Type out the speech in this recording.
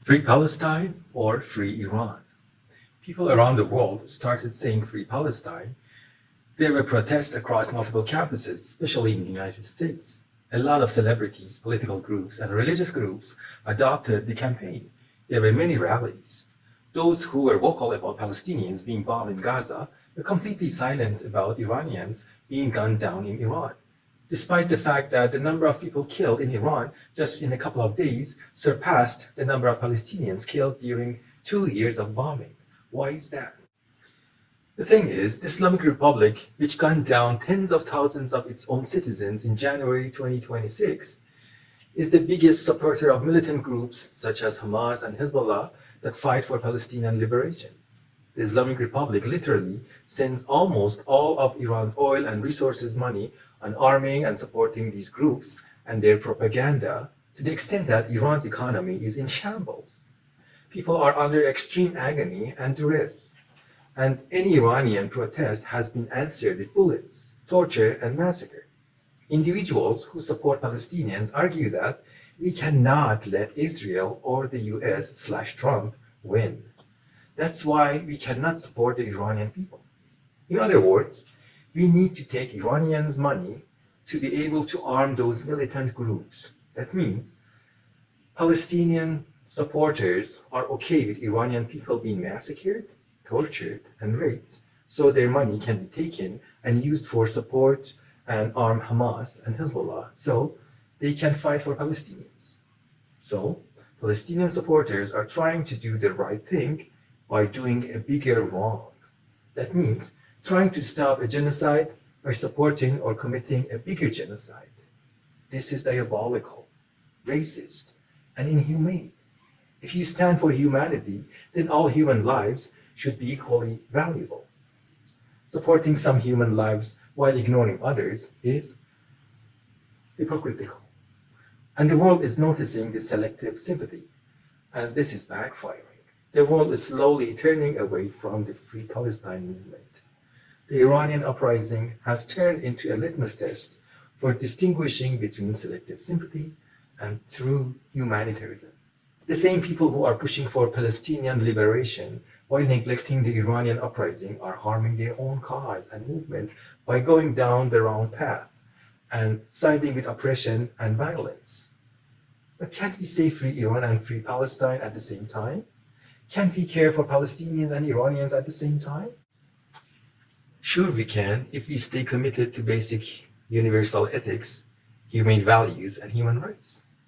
Free Palestine or Free Iran? People around the world started saying Free Palestine. There were protests across multiple campuses, especially in the United States. A lot of celebrities, political groups, and religious groups adopted the campaign. There were many rallies. Those who were vocal about Palestinians being bombed in Gaza were completely silent about Iranians being gunned down in Iran, despite the fact that the number of people killed in Iran just in a couple of days surpassed the number of Palestinians killed during 2 years of bombing. Why is that? The thing is, the Islamic Republic, which gunned down tens of thousands of its own citizens in January 2026, is the biggest supporter of militant groups such as Hamas and Hezbollah that fight for Palestinian liberation. The Islamic Republic literally sends almost all of Iran's oil and resources money on arming and supporting these groups and their propaganda, to the extent that Iran's economy is in shambles. People are under extreme agony and duress, and any Iranian protest has been answered with bullets, torture, and massacre. Individuals who support Palestinians argue that we cannot let Israel or the US/Trump win. That's why we cannot support the Iranian people. In other words, we need to take Iranians' money to be able to arm those militant groups. That means Palestinian supporters are okay with Iranian people being massacred, tortured, and raped, so their money can be taken and used for support and arm Hamas and Hezbollah, so they can fight for Palestinians. So, Palestinian supporters are trying to do the right thing by doing a bigger wrong. That means trying to stop a genocide by supporting or committing a bigger genocide. This is diabolical, racist, and inhumane. If you stand for humanity, then all human lives should be equally valuable. Supporting some human lives while ignoring others is hypocritical. And the world is noticing this selective sympathy, and this is backfiring. The world is slowly turning away from the Free Palestine movement. The Iranian uprising has turned into a litmus test for distinguishing between selective sympathy and true humanitarianism. The same people who are pushing for Palestinian liberation while neglecting the Iranian uprising are harming their own cause and movement by going down the wrong path and siding with oppression and violence. But can't we say Free Iran and Free Palestine at the same time? Can't we care for Palestinians and Iranians at the same time? Sure we can, if we stay committed to basic universal ethics, humane values, and human rights.